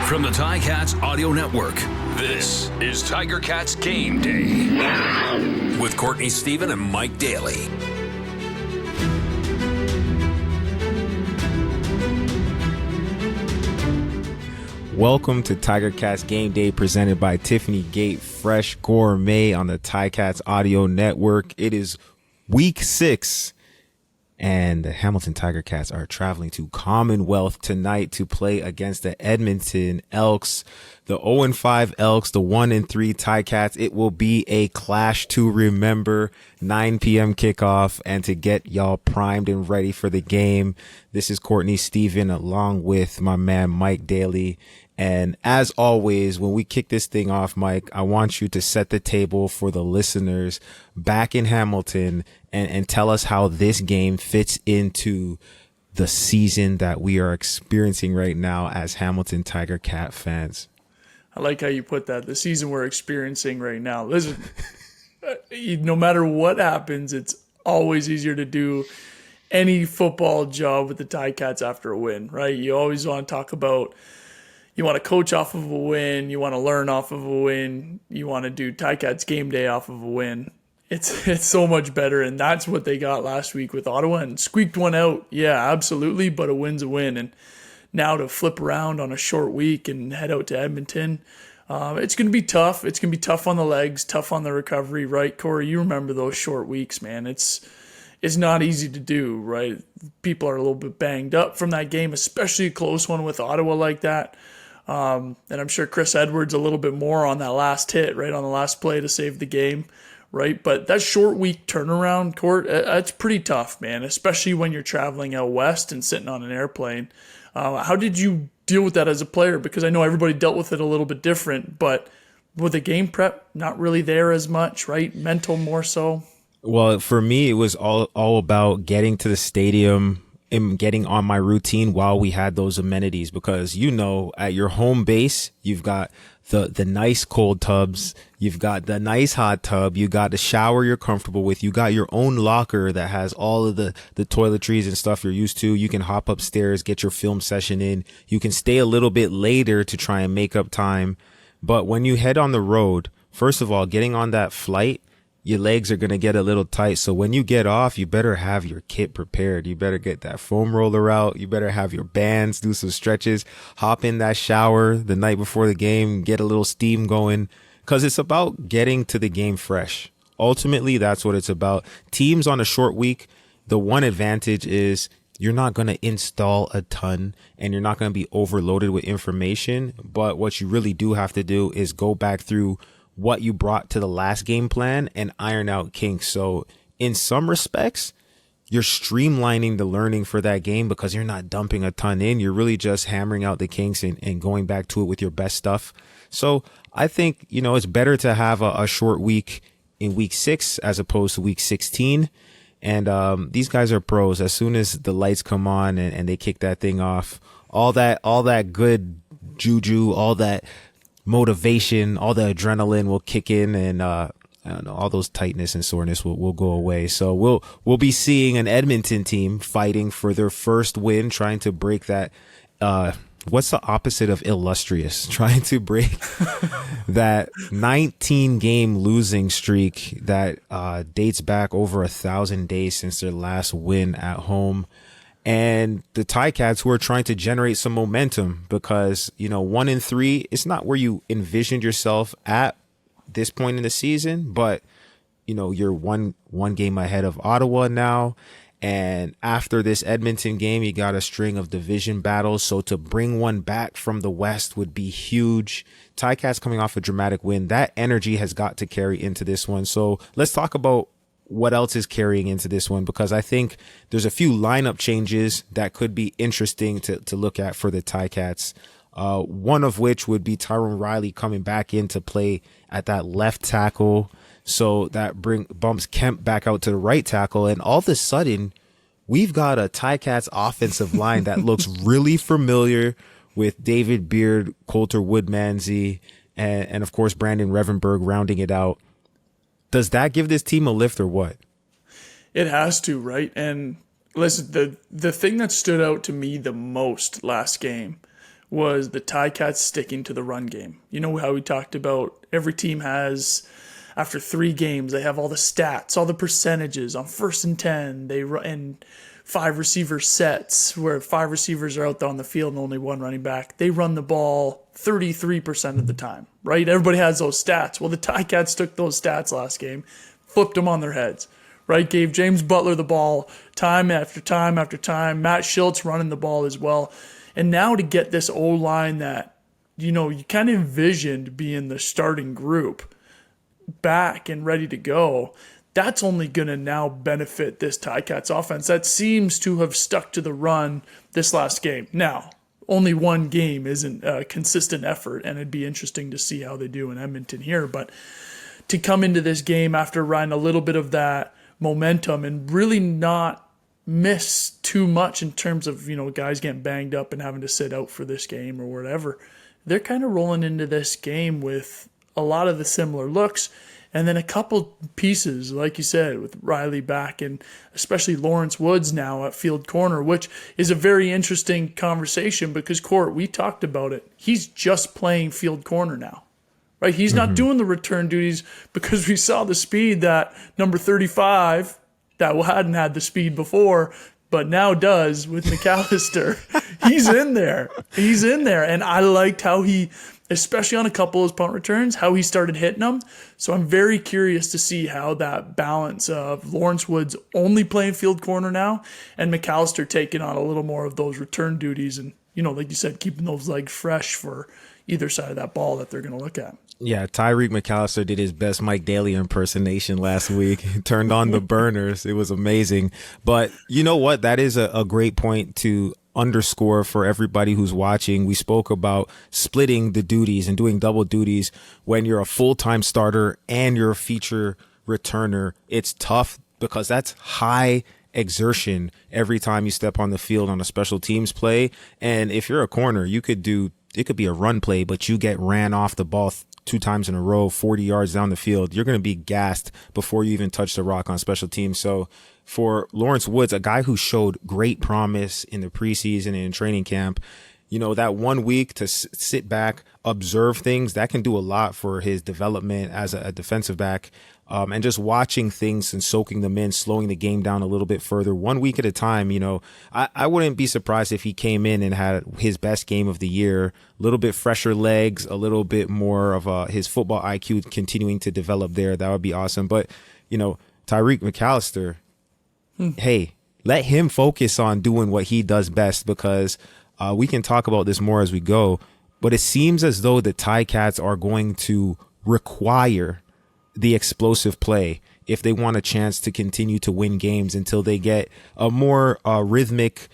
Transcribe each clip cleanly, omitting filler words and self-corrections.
From the Ticats Audio Network, this is Tiger Cats Game Day with Courtney Stephen and Mike Daly. Welcome to Tiger Cats Game Day presented by Tiffany Gate Fresh Gourmet on the Ticats Audio Network. It is week 6 and the Hamilton Tiger Cats are traveling to Commonwealth tonight to play against the Edmonton Elks, the 0-5 Elks, the 1-3 Ticats. It will be a clash to remember. 9 p.m. kickoff, and to get y'all primed and ready for the game, this is Courtney Stephen along with my man Mike Daly. And as always, when we kick this thing off, Mike, I want you to set the table for the listeners back in Hamilton and tell us how this game fits into the season that we are experiencing right now as Hamilton Tiger Cat fans. I like how you put that, the season we're experiencing right now. Listen, no matter what happens, it's always easier to do any football job with the Ticats after a win, right? You always want to talk about, you want to coach off of a win, you want to learn off of a win, you want to do Ticats game day off of a win. It's so much better, and that's what they got last week with Ottawa, and squeaked one out. Yeah, absolutely, but a win's a win. And now to flip around on a short week and head out to Edmonton, it's going to be tough. It's going to be tough on the legs, tough on the recovery, right, Corey? You remember those short weeks, man. It's not easy to do, right? People are a little bit banged up from that game, especially a close one with Ottawa like that. And I'm sure Chris Edwards a little bit more on that last hit, right, on the last play to save the game, right? But that short week turnaround, Court, that's pretty tough, man, especially when you're traveling out west and sitting on an airplane. How did you deal with that as a player? Because I know everybody dealt with it a little bit different, but with the game prep not really there as much, right? Mental more so. Well, for me, it was all about getting to the stadium and getting on my routine while we had those amenities, because, you know, at your home base, you've got the nice cold tubs, you've got the nice hot tub, you got the shower you're comfortable with, you got your own locker that has all of the toiletries and stuff you're used to. You can hop upstairs, get your film session in. You can stay a little bit later to try and make up time. But when you head on the road, first of all, getting on that flight, your legs are going to get a little tight. So when you get off, you better have your kit prepared. You better get that foam roller out. You better have your bands, do some stretches, hop in that shower the night before the game, get a little steam going, because it's about getting to the game fresh. Ultimately, that's what it's about. Teams on a short week, the one advantage is you're not going to install a ton and you're not going to be overloaded with information. But what you really do have to do is go back through what you brought to the last game plan and iron out kinks. So in some respects, you're streamlining the learning for that game because you're not dumping a ton in. You're really just hammering out the kinks and going back to it with your best stuff. So I think, you know, it's better to have a short week in week 6 as opposed to week 16. And these guys are pros. As soon as the lights come on and they kick that thing off, all that good juju, all that motivation, all the adrenaline will kick in, and I don't know, all those tightness and soreness will go away. So we'll be seeing an Edmonton team fighting for their first win, trying to break that. What's the opposite of illustrious? Trying to break that 19-game losing streak that dates back over 1,000 days since their last win at home. And the Ticats, who are trying to generate some momentum, because, you know, 1-3, it's not where you envisioned yourself at this point in the season, but, you know, you're one game ahead of Ottawa now. And after this Edmonton game, you got a string of division battles. So to bring one back from the West would be huge. Ticats coming off a dramatic win. That energy has got to carry into this one. So let's talk about what else is carrying into this one, because I think there's a few lineup changes that could be interesting to look at for the Ticats. One of which would be Tyrone Riley coming back into play at that left tackle. So that bumps Kemp back out to the right tackle. And all of a sudden, we've got a Ticats offensive line that looks really familiar with David Beard, Coulter Woodmansey, and of course, Brandon Revenberg rounding it out. Does that give this team a lift or what? It has to, right? And listen, the thing that stood out to me the most last game was the Ticats sticking to the run game. You know how we talked about every team has, after 3 games, they have all the stats, all the percentages on 1st and 10. They run 5 receiver sets where 5 receivers are out there on the field and only 1 running back. They run the ball 33% of the time, right? Everybody has those stats. Well, the Ticats took those stats last game, flipped them on their heads, right? Gave James Butler the ball time after time after time. Matt Schiltz running the ball as well. And now to get this O-line that, you kind of envisioned being the starting group back and ready to go, that's only going to now benefit this Ticats offense that seems to have stuck to the run this last game. Now, only 1 game isn't a consistent effort, and it'd be interesting to see how they do in Edmonton here. But to come into this game after riding a little bit of that momentum and really not miss too much in terms of, guys getting banged up and having to sit out for this game or whatever, they're kind of rolling into this game with a lot of the similar looks. And then a couple pieces, like you said, with Riley back and especially Lawrence Woods now at field corner, which is a very interesting conversation because, Court, we talked about it. He's just playing field corner now, right? He's not doing the return duties because we saw the speed that number 35, that hadn't had the speed before, but now does with McAllister. He's in there. He's in there. And I liked how he, especially on a couple of his punt returns, how he started hitting them. So I'm very curious to see how that balance of Lawrence Woods only playing field corner now and McAllister taking on a little more of those return duties and, like you said, keeping those legs fresh for either side of that ball that they're going to look at. Yeah, Tyreek McAllister did his best Mike Daly impersonation last week. He turned on the burners. It was amazing. But you know what? That is a great point to underscore for everybody who's watching. We spoke about splitting the duties and doing double duties when you're a full-time starter and you're a feature returner. It's tough because that's high exertion every time you step on the field on a special teams play. And if you're a corner, it could be a run play, but you get ran off the ball 2 times in a row, 40 yards down the field. You're going to be gassed before you even touch the rock on special teams. So for Lawrence Woods, a guy who showed great promise in the preseason and in training camp, that 1 week to sit back, observe things, that can do a lot for his development as a defensive back. And just watching things and soaking them in, slowing the game down a little bit further, 1 week at a time. I wouldn't be surprised if he came in and had his best game of the year, a little bit fresher legs, a little bit more of his football IQ continuing to develop there. That would be awesome. But, Tyreek McAllister, hey, let him focus on doing what he does best because we can talk about this more as we go. But it seems as though the Ticats are going to require the explosive play if they want a chance to continue to win games until they get a more rhythmic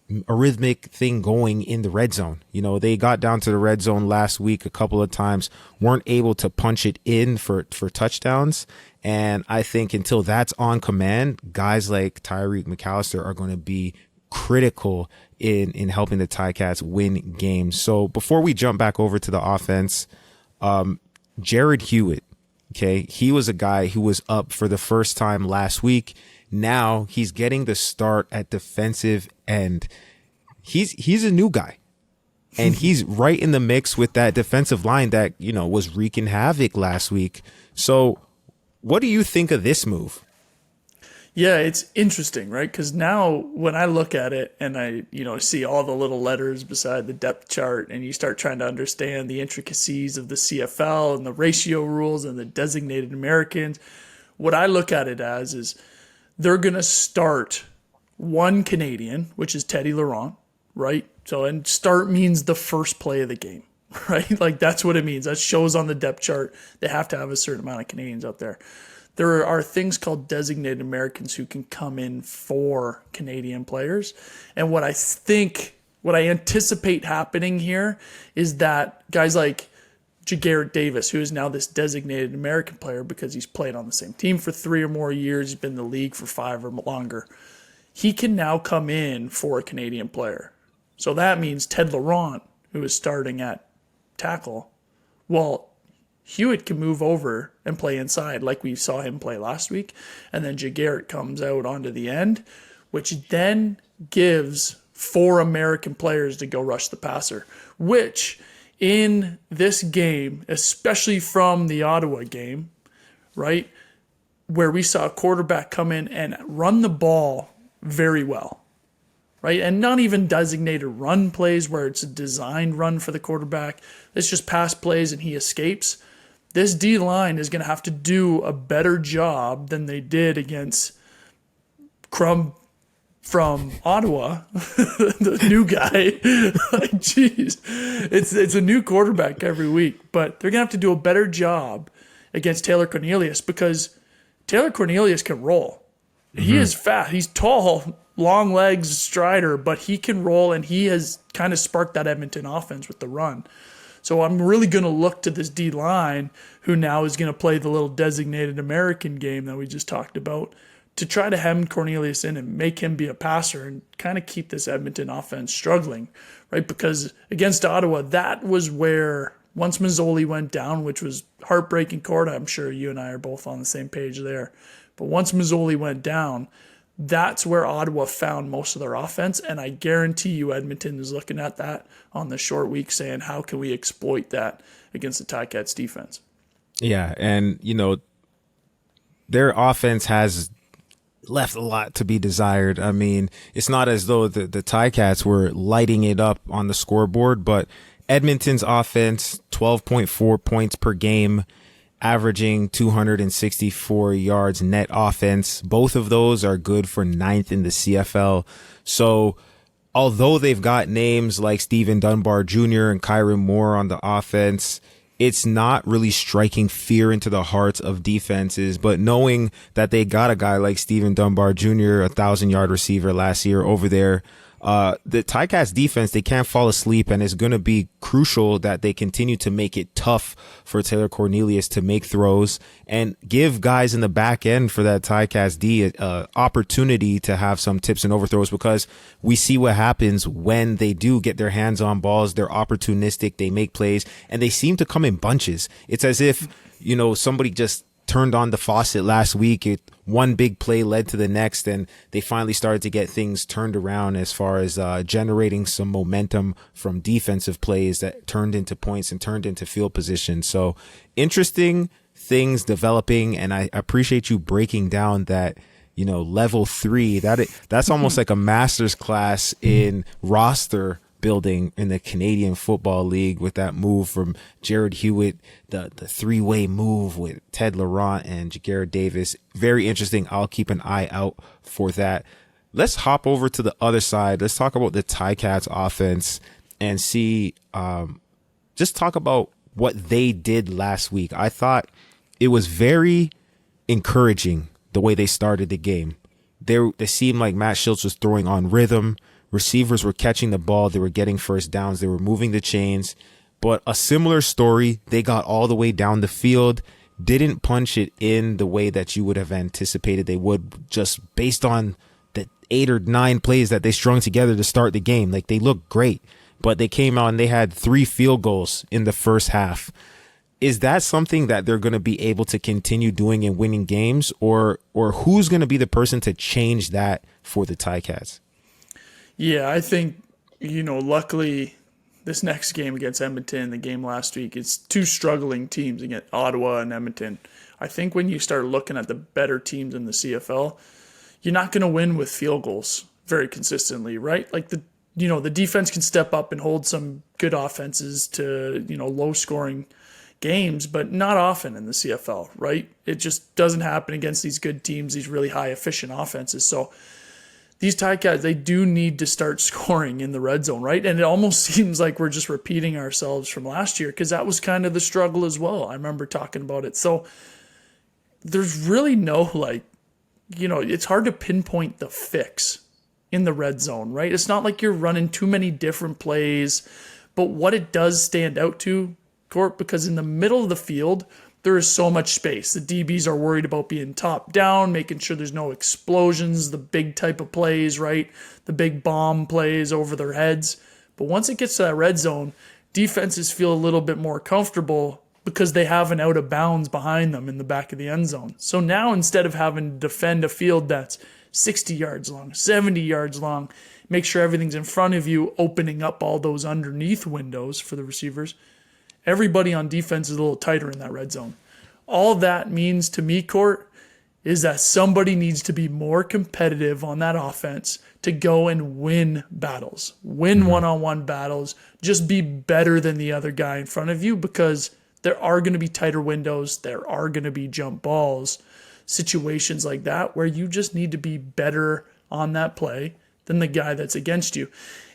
thing going in the red zone. They got down to the red zone last week a couple of times, weren't able to punch it in for touchdowns. And I think until that's on command, guys like Tyreek McAllister are going to be critical in helping the Ticats win games. So before we jump back over to the offense, Jared Hewitt, okay, he was a guy who was up for the first time last week. Now he's getting the start at defensive end. He's a new guy, and he's right in the mix with that defensive line that, was wreaking havoc last week. So what do you think of this move? Yeah, it's interesting, right? Because now when I look at it and I, see all the little letters beside the depth chart and you start trying to understand the intricacies of the CFL and the ratio rules and the designated Americans, what I look at it as is they're going to start one Canadian, which is Teddy Laurent, right? So, and start means the first play of the game, right? Like that's what it means. That shows on the depth chart. They have to have a certain amount of Canadians out there. There are things called designated Americans who can come in for Canadian players. And what I anticipate happening here is that guys like Jagarrett Davis, who is now this designated American player because he's played on the same team for 3 or more years, he's been in the league for 5 or longer, he can now come in for a Canadian player. So that means Ted Laurent, who is starting at tackle, well, Hewitt can move over and play inside like we saw him play last week. And then Jagarrett comes out onto the end, which then gives 4 American players to go rush the passer, which in this game, especially from the Ottawa game, right, where we saw a quarterback come in and run the ball very well, right? And not even designated run plays where it's a designed run for the quarterback. It's just pass plays and he escapes. This D-line is going to have to do a better job than they did against Crumb from Ottawa, the new guy. Like, jeez, it's a new quarterback every week, but they're going to have to do a better job against Taylor Cornelius because Taylor Cornelius can roll. He is fast. He's tall, long legs, strider, but he can roll, and he has kind of sparked that Edmonton offense with the run. So I'm really going to look to this D-line, who now is going to play the little designated American game that we just talked about, to try to hem Cornelius in and make him be a passer and kind of keep this Edmonton offense struggling, right? Because against Ottawa, that was where, once Mazzoli went down, which was heartbreaking, Court, I'm sure you and I are both on the same page there. But once Mazzoli went down, that's where Ottawa found most of their offense, and I guarantee you Edmonton is looking at that on the short week saying, how can we exploit that against the Ticats defense? Yeah, and, their offense has left a lot to be desired. I mean, it's not as though the Ticats were lighting it up on the scoreboard, but Edmonton's offense, 12.4 points per game, averaging 264 yards net offense. Both of those are good for 9th in the CFL. So although they've got names like Stephen Dunbar Jr. and Kyron Moore on the offense, it's not really striking fear into the hearts of defenses. But knowing that they got a guy like Stephen Dunbar Jr., 1,000-yard receiver last year over there, the Ticats defense, they can't fall asleep, and it's going to be crucial that they continue to make it tough for Taylor Cornelius to make throws and give guys in the back end for that Ticats D opportunity to have some tips and overthrows, because we see what happens when they do get their hands on balls. They're opportunistic, they make plays, and they seem to come in bunches. It's as if, somebody just turned on the faucet last week. One big play led to the next, and they finally started to get things turned around as far as generating some momentum from defensive plays that turned into points and turned into field position. So interesting things developing, and I appreciate you breaking down that, level 3. That's almost like a master's class in roster building in the Canadian Football League with that move from Jared Hewitt, the three-way move with Ted Laurent and Jagarrett Davis. Very interesting. I'll keep an eye out for that. Let's hop over to the other side. Let's talk about the Ticats offense and see, just talk about what they did last week. I thought it was very encouraging the way they started the game. They seemed like Matt Schultz was throwing on rhythm. Receivers were catching the ball. They were getting first downs. They were moving the chains. But a similar story, they got all the way down the field, didn't punch it in the way that you would have anticipated they would, just based on the 8 or 9 plays that they strung together to start the game. Like, they looked great, but they came out and they had 3 field goals in the first half. Is that something that they're going to be able to continue doing in winning games, or who's going to be the person to change that for the Ticats? Yeah, I think, luckily this next game against Edmonton, the game last week, it's 2 struggling teams against Ottawa and Edmonton. I think when you start looking at the better teams in the CFL, you're not going to win with field goals very consistently, right? Like the defense can step up and hold some good offenses to, low scoring games, but not often in the CFL, right? It just doesn't happen against these good teams, these really high efficient offenses. So these Ticats, they do need to start scoring in the red zone, right? And it almost seems like we're just repeating ourselves from last year, because that was kind of the struggle as well. I remember talking about it. So there's really no, it's hard to pinpoint the fix in the red zone, right? It's not like you're running too many different plays, but what it does stand out to, Court, because in the middle of the field, there is so much space. The DBs are worried about being top down, making sure there's no explosions, the big type of plays, right? The big bomb plays over their heads. But once it gets to that red zone, defenses feel a little bit more comfortable because they have an out of bounds behind them in the back of the end zone. So now instead of having to defend a field that's 60 yards long, 70 yards long, make sure everything's in front of you, opening up all those underneath windows for the receivers. Everybody on defense is a little tighter in that red zone. All that means to me, Court, is that somebody needs to be more competitive on that offense to go and win battles, win one-on-one battles, just be better than the other guy in front of you, because there are going to be tighter windows. There are going to be jump balls, situations like that where you just need to be better on that play than the guy that's against you.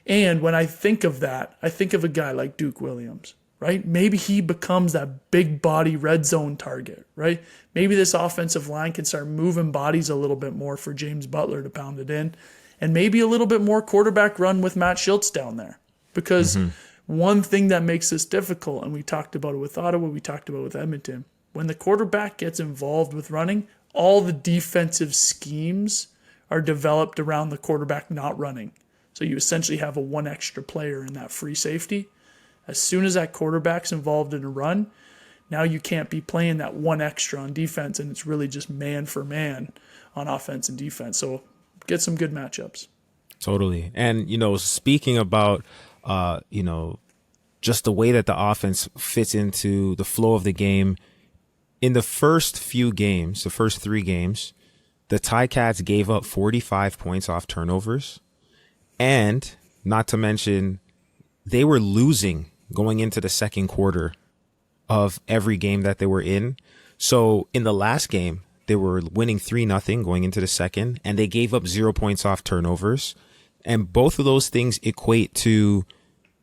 And when I think of that, I think of a guy like Duke Williams, right? Maybe he becomes that big body red zone target, right? Maybe this offensive line can start moving bodies a little bit more for James Butler to pound it in, and maybe a little bit more quarterback run with Matt Schiltz down there. Because one thing that makes this difficult, and we talked about it with Ottawa, we talked about it with Edmonton, when the quarterback gets involved with running, all the defensive schemes are developed around the quarterback not running. So you essentially have a one extra player in that free safety. As soon as that quarterback's involved in a run, now you can't be playing that one extra on defense, and it's really just man for man on offense and defense. So get some good matchups. Totally. And, speaking about, just the way that the offense fits into the flow of the game, in the first few games, the first 3 games, the Ticats gave up 45 points off turnovers. And not to mention, they were losing going into the second quarter of every game that they were in. So in the last game, they were winning 3-0 going into the second, and they gave up 0 points off turnovers. And both of those things equate to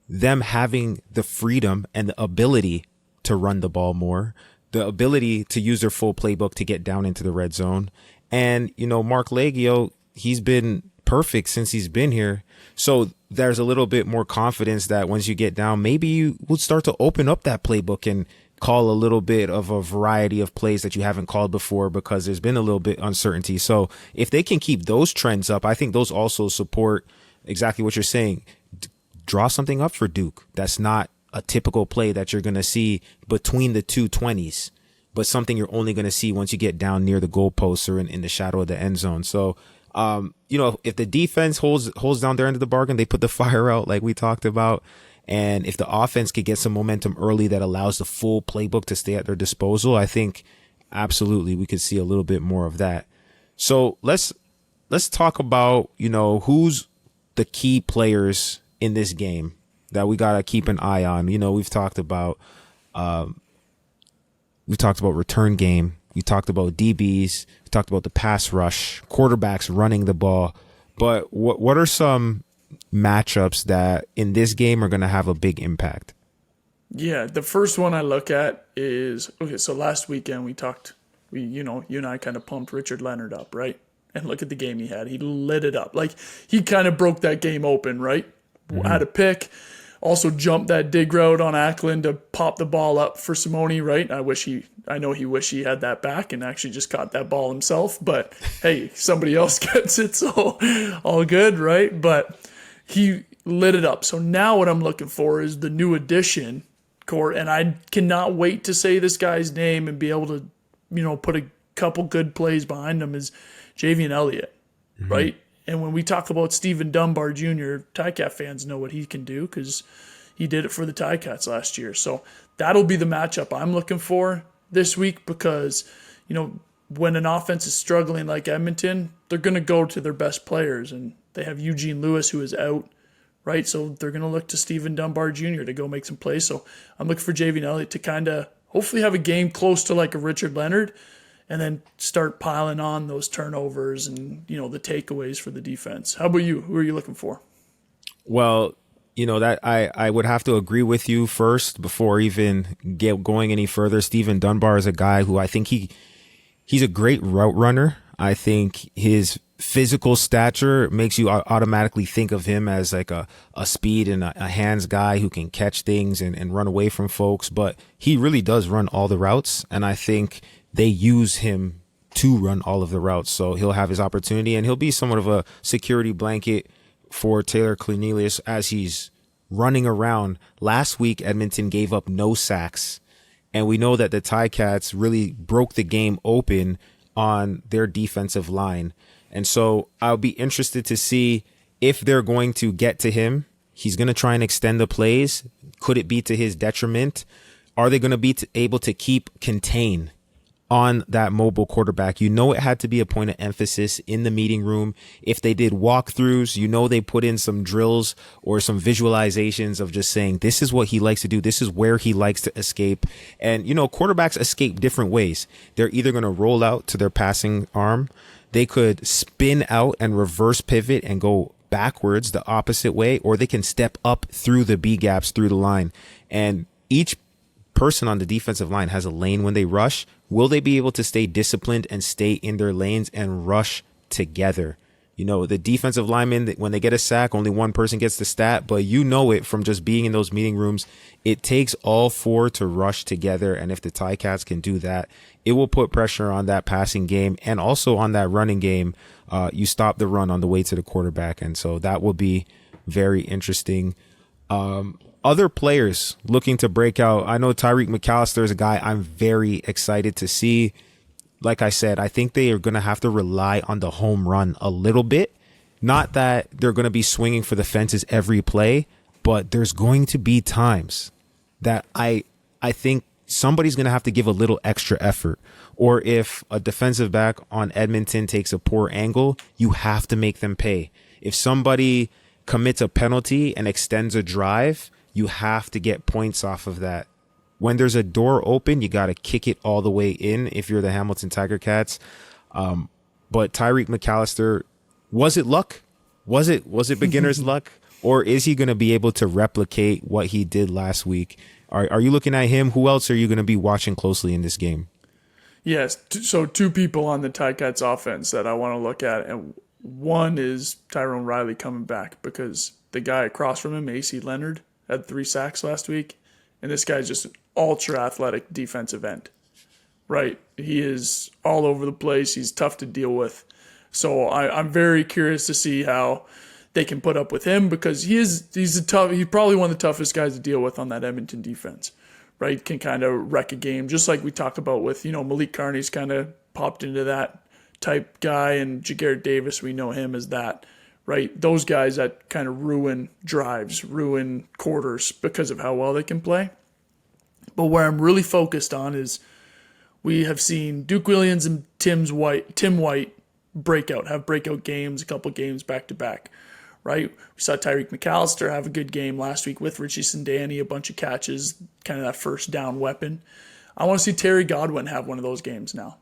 them having the freedom and the ability to run the ball more, the ability to use their full playbook to get down into the red zone. And, Mark Leggio, he's been perfect since he's been here. So there's a little bit more confidence that once you get down, maybe you would start to open up that playbook and call a little bit of a variety of plays that you haven't called before, because there's been a little bit uncertainty. So if they can keep those trends up, I think those also support exactly what you're saying. Draw something up for Duke. That's not a typical play that you're going to see between the 220s, but something you're only going to see once you get down near the goalposts or in the shadow of the end zone. So, if the defense holds down their end of the bargain, they put the fire out like we talked about. And if the offense could get some momentum early that allows the full playbook to stay at their disposal, I think absolutely we could see a little bit more of that. So let's talk about, who's the key players in this game that we got to keep an eye on. We've talked about return game. We talked about DBs. We talked about the pass rush, quarterbacks running the ball. But what are some matchups that in this game are going to have a big impact? Yeah, the first one I look at is, okay, so last weekend you and I kind of pumped Richard Leonard up, right? And look at the game he had. He lit it up. Like, he kind of broke that game open, right? Had a pick. Also jumped that dig route on Ackland to pop the ball up for Simone, right? I know he wished he had that back and actually just caught that ball himself. But hey, somebody else gets it, so all good, right? But he lit it up. So now what I'm looking for is the new addition, Court, and I cannot wait to say this guy's name and be able to, put a couple good plays behind him, is Javian Elliott, right? And when we talk about Stephen Dunbar Jr., Ticat fans know what he can do because he did it for the Ticats last year. So that'll be the matchup I'm looking for this week, because, when an offense is struggling like Edmonton, they're going to go to their best players, and they have Eugene Lewis, who is out, right? So they're going to look to Stephen Dunbar Jr. to go make some plays. So I'm looking for Javian Elliott to kind of hopefully have a game close to like a Richard Leonard, and then start piling on those turnovers and, the takeaways for the defense. How about you? Who are you looking for? Well, that I would have to agree with you first before even going any further. Stephen Dunbar is a guy who I think he's a great route runner. I think his physical stature makes you automatically think of him as like a speed and a hands guy who can catch things and run away from folks. But he really does run all the routes, and I think they use him to run all of the routes. So he'll have his opportunity, and he'll be somewhat of a security blanket for Taylor Cornelius as he's running around. Last week, Edmonton gave up no sacks, and we know that the Ticats really broke the game open on their defensive line. And so I'll be interested to see if they're going to get to him, he's going to try and extend the plays. Could it be to his detriment? Are they going to be able to contain on that mobile quarterback? You know, it had to be a point of emphasis in the meeting room. If they did walkthroughs, you know, they put in some drills or some visualizations of just saying, this is what he likes to do. This is where he likes to escape. And, you know, quarterbacks escape different ways. They're either going to roll out to their passing arm. They could spin out and reverse pivot and go backwards the opposite way, or they can step up through the B gaps through the line. And each person on the defensive line has a lane when they rush. Will they be able to stay disciplined and stay in their lanes and rush together? You know, the defensive linemen, when they get a sack, only one person gets the stat, but you know it from just being in those meeting rooms. It takes all four to rush together. And if the Ticats can do that, it will put pressure on that passing game and also on that running game. You stop the run on the way to the quarterback. And so that will be very interesting. Other players looking to break out. I know Tyreek McAllister is a guy I'm very excited to see. Like I said, I think they are going to have to rely on the home run a little bit. Not that they're going to be swinging for the fences every play, but there's going to be times that I think somebody's going to have to give a little extra effort. Or if a defensive back on Edmonton takes a poor angle, you have to make them pay. If somebody commits a penalty and extends a drive, you have to get points off of that. When there's a door open, you got to kick it all the way in if you're the Hamilton Tiger Cats. But Tyreek McAllister, was it luck? Was it beginner's luck? Or is he going to be able to replicate what he did last week? Are you looking at him? Who else are you going to be watching closely in this game? Yes. So two people on the Ticats offense that I want to look at. And one is Tyrone Riley coming back, because the guy across from him, AC Leonard, had 3 sacks last week. And this guy's just an ultra athletic defensive end, right? He is all over the place. He's tough to deal with. So I'm very curious to see how they can put up with him, because he's probably one of the toughest guys to deal with on that Edmonton defense, right? Can kind of wreck a game, just like we talked about with, Malik Carney's kind of popped into that type guy, and Jagarrett Davis, we know him as that, right? Those guys that kind of ruin drives, ruin quarters because of how well they can play. But where I'm really focused on is we have seen Duke Williams and Tim White have breakout games, a couple games back to back, right? We saw Tyreek McAllister have a good game last week with Richie Sindani, a bunch of catches, kind of that first down weapon. I want to see Terry Godwin have one of those games now.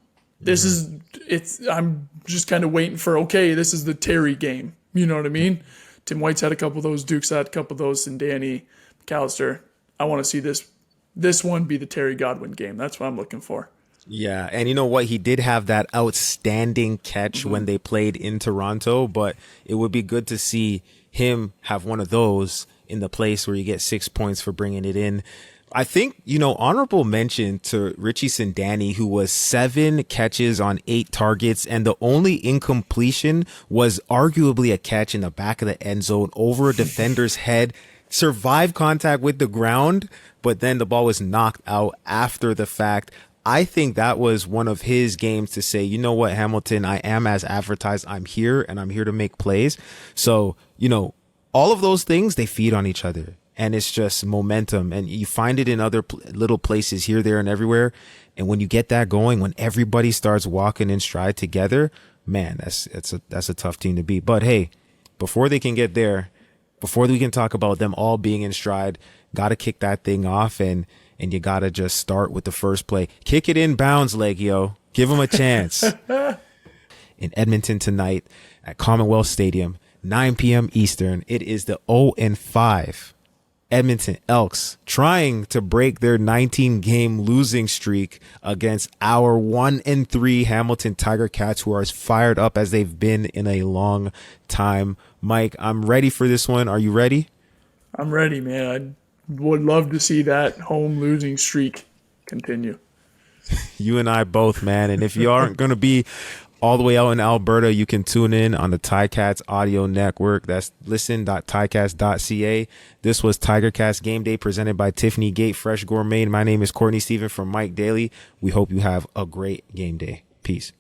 I'm just kind of waiting for, okay, this is the Terry game. You know what I mean? Tim White's had a couple of those, Duke's had a couple of those, Sindani, McAllister. I want to see this one be the Terry Godwin game. That's what I'm looking for. Yeah, and you know what? He did have that outstanding catch when they played in Toronto, but it would be good to see him have one of those in the place where you get 6 points for bringing it in. I think, honorable mention to Richie Sindani, who was 7 catches on 8 targets, and the only incompletion was arguably a catch in the back of the end zone over a defender's head, survived contact with the ground, but then the ball was knocked out after the fact. I think that was one of his games to say, you know what, Hamilton, I am as advertised. I'm here, and I'm here to make plays. So, all of those things, they feed on each other. And it's just momentum. And you find it in other little places here, there, and everywhere. And when you get that going, when everybody starts walking in stride together, man, that's a tough team to beat. But hey, before they can get there, before we can talk about them all being in stride, got to kick that thing off, and you got to just start with the first play. Kick it in bounds, Legio. Give them a chance. In Edmonton tonight at Commonwealth Stadium, 9 p.m. Eastern, it is the 0-5 Edmonton Elks trying to break their 19-game losing streak against our 1-3 Hamilton Tiger Cats, who are as fired up as they've been in a long time. Mike, I'm ready for this one. Are you ready? I'm ready, man. I would love to see that home losing streak continue. You and I both, man. And if you aren't going to be all the way out in Alberta, you can tune in on the Ticats audio network. That's listen.ticats.ca. This was Tiger Cats Game Day presented by Tiffany Gate Fresh Gourmet. My name is Courtney Stephen from Mike Daly. We hope you have a great game day. Peace.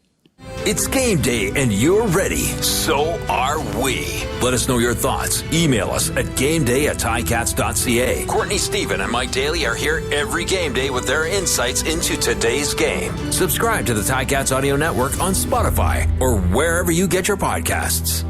It's game day and you're ready. So are we. Let us know your thoughts. Email us at gameday@ticats.ca. Courtney Stephen and Mike Daly are here every game day with their insights into today's game. Subscribe to the Ticats Audio Network on Spotify or wherever you get your podcasts.